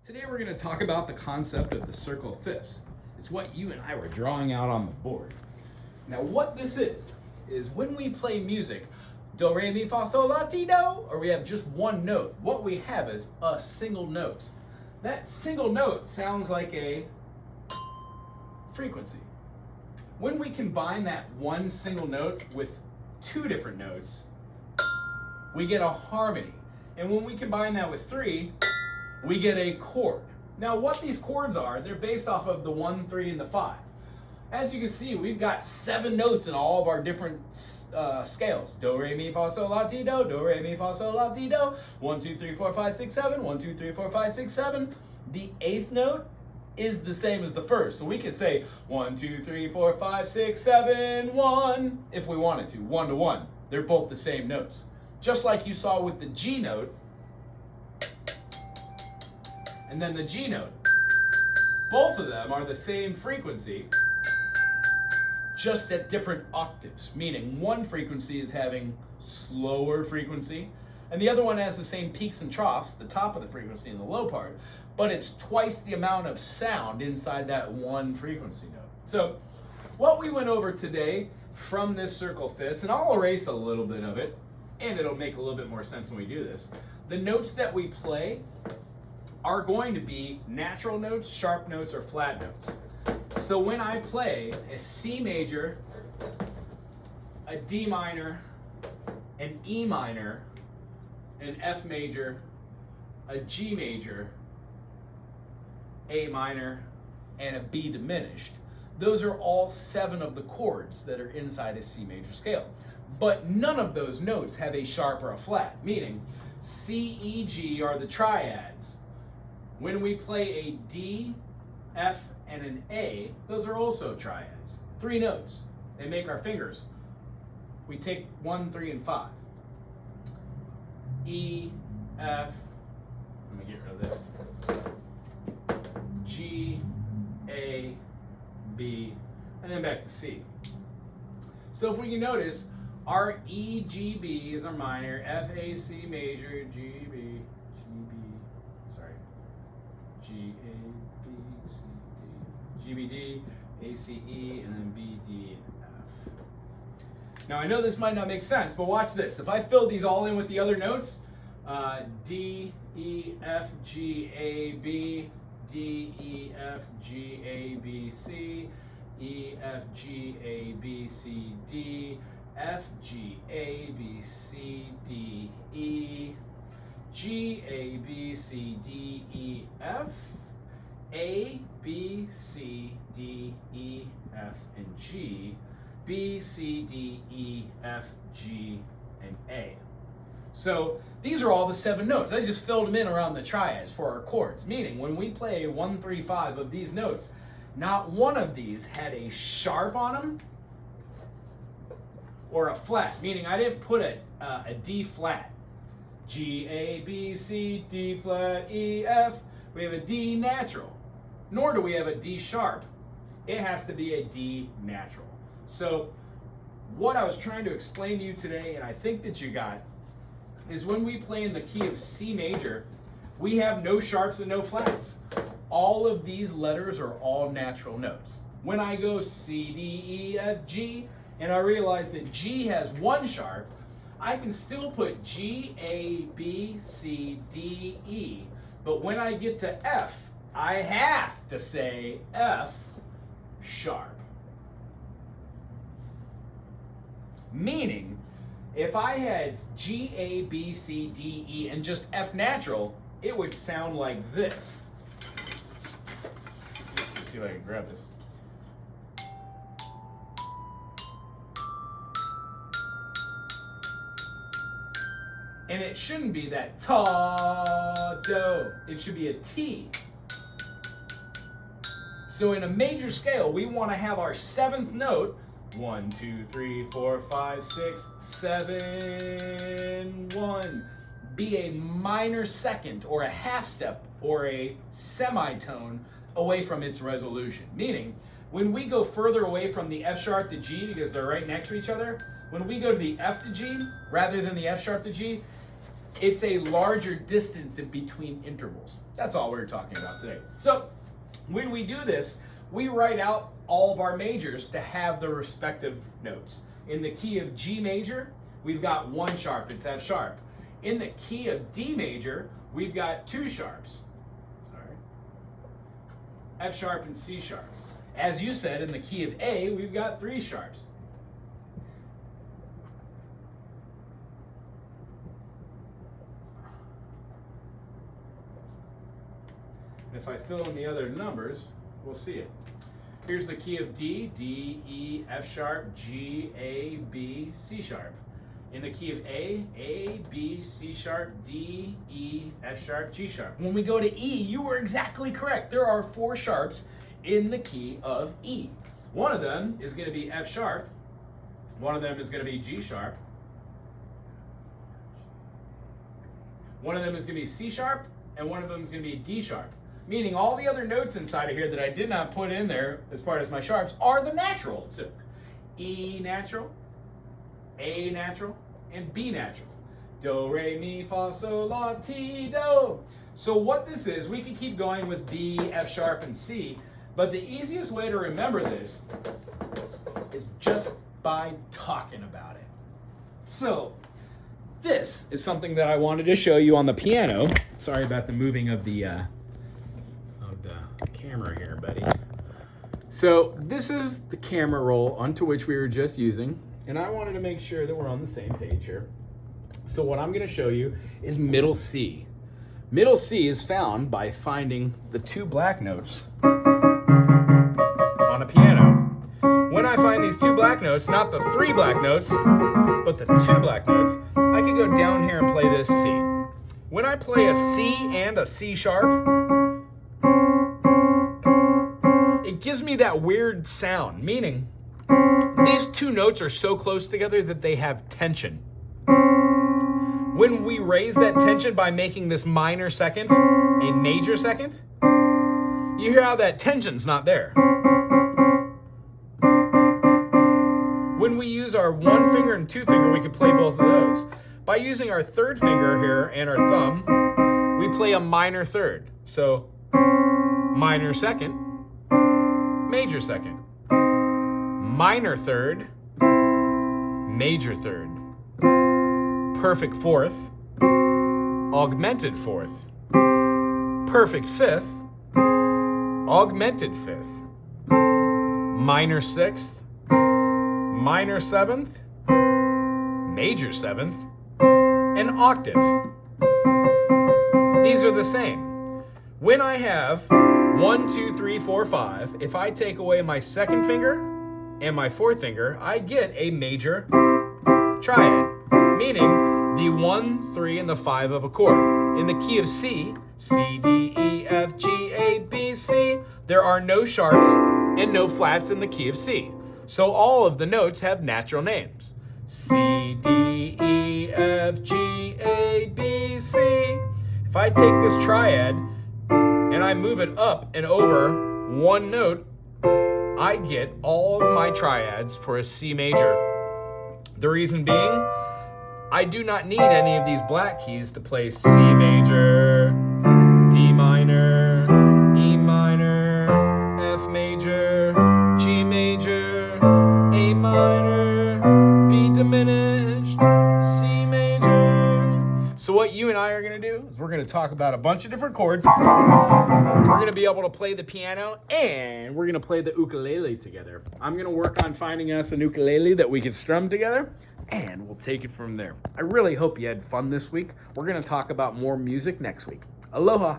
Today we're going to talk about the concept of the circle of fifths. It's what you and I were drawing out on the board. Now what this is when we play music, do, re, mi, fa, sol, la, ti, do, or we have just one note, what we have is a single note. That single note sounds like a frequency. When we combine that one single note with two different notes, we get a harmony. And when we combine that with three, we get a chord. Now what these chords are, they're based off of the 1, 3, and the 5. As you can see, we've got 7 notes in all of our different scales. Do, re, mi, fa, sol, la, ti, do. Do, re, mi, fa, sol, la, ti, do. 1, 2, 3, 4, 5, 6, 7. 1, 2, 3, 4, 5, 6, 7. The 8th note is the same as the first. So we could say 1, 2, 3, 4, 5, 6, 7, 1 if we wanted to, 1 to 1. They're both the same notes. Just like you saw with the G note and then the G note. Both of them are the same frequency, just at different octaves, meaning one frequency is having slower frequency, and the other one has the same peaks and troughs, the top of the frequency and the low part, but it's twice the amount of sound inside that one frequency note. So what we went over today from this circle fifths, and I'll erase a little bit of it, and it'll make a little bit more sense when we do this. The notes that we play are going to be natural notes, sharp notes, or flat notes. So when I play a C major, a D minor, an E minor, an F major, a G major, A minor, and a B diminished, those are all 7 of the chords that are inside a C major scale. But none of those notes have a sharp or a flat, meaning C, E, G are the triads. When we play a D, F, and an A, those are also triads. 3 notes. They make our fingers. We take 1, 3, and 5. E, F, let me get rid of this. G, A, B, and then back to C. So if we can notice, our E, G, B is our minor, F, A, C major, G, B, G, A, B, C, D, G, B, D, A, C, E, and then B, D, and F. Now I know this might not make sense, but watch this. If I fill these all in with the other notes, D, E, F, G, A, B, D, E, F, G, A, B, C, E, F, G, A, B, C, D, F, G, A, B, C, D, E, G, A, B, C, D, E, F, A, B, C, D, E, F, and G, B, C, D, E, F, G, and A. So these are all the 7 notes. I just filled them in around the triads for our chords, meaning when we play 1, 3, 5 of these notes, not one of these had a sharp on them or a flat, meaning I didn't put a D flat. G, A, B, C, D flat, E, F. We have a D natural. Nor do we have a D sharp. It has to be a D natural. So what I was trying to explain to you today, and I think that you got, is when we play in the key of C major, we have no sharps and no flats. All of these letters are all natural notes. When I go C, D, E, F, G, and I realize that G has 1 sharp, I can still put G, A, B, C, D, E, but when I get to F, I have to say F sharp. Meaning, if I had G, A, B, C, D, E, and just F natural, it would sound like this. Let's see if I can grab this. And it shouldn't be that ta, do. It should be a T. So in a major scale, we want to have our 7th note, 1, 2, 3, 4, 5, 6, 7, 1, be a minor second or a half step or a semitone away from its resolution. Meaning, when we go further away from the F sharp to G, because they're right next to each other, when we go to the F to G, rather than the F sharp to G, It's a larger distance in between intervals. That's all we're talking about today. So when we do this, we write out all of our majors to have the respective notes. In the key of G major, we've got 1 sharp, it's F sharp. In the key of D major, we've got 2 sharps. F sharp and C sharp. As you said, in the key of A, we've got 3 sharps. And if I fill in the other numbers, we'll see it. Here's the key of D, D, E, F sharp, G, A, B, C sharp. In the key of A, B, C sharp, D, E, F sharp, G sharp. When we go to E, you were exactly correct. There are 4 sharps in the key of E. One of them is going to be F sharp. One of them is going to be G sharp. One of them is going to be C sharp, and one of them is going to be D sharp. Meaning all the other notes inside of here that I did not put in there as part of my sharps are the natural. So E natural, A natural, and B natural. Do, re, mi, fa, sol, la, ti, do. So what this is, we can keep going with B, F sharp, and C, but the easiest way to remember this is just by talking about it. So this is something that I wanted to show you on the piano. Sorry about the moving of the camera here, buddy. So this is the camera roll onto which we were just using, and I wanted to make sure that we're on the same page here. So what I'm going to show you is middle C. Middle C is found by finding the 2 black notes on a piano. When I find these 2 black notes, not the 3 black notes, but the 2 black notes, I can go down here and play this C. When I play a C and a C sharp, it gives me that weird sound, meaning these 2 notes are so close together that they have tension. When we raise that tension by making this minor second a major second, you hear how that tension's not there. When we use our 1 finger and 2 finger, we can play both of those. By using our 3rd finger here and our thumb, we play a minor third. So minor second, major second, minor third, major third, perfect 4th, augmented 4th, perfect 5th, augmented 5th, minor 6th, minor 7th, major 7th, and octave. These are the same. When I have 1, 2, 3, 4, 5, if I take away my 2nd finger and my 4th finger, I get a major triad, meaning the 1, 3, and the 5 of a chord. In the key of C, C, D, E, F, G, A, B, C, there are no sharps and no flats in the key of C. So all of the notes have natural names. C, D, E, F, G, A, B, C. If I take this triad and I move it up and over 1 note, I get all of my triads for a C major. The reason being, I do not need any of these black keys to play C major, D minor, E minor, F major, G major, A minor, B diminished, C major. So what you and I are going to do is we're going to talk about a bunch of different chords. We're going to be able to play the piano, and we're going to play the ukulele together. I'm going to work on finding us an ukulele that we can strum together, and we'll take it from there. I really hope you had fun this week. We're going to talk about more music next week. Aloha.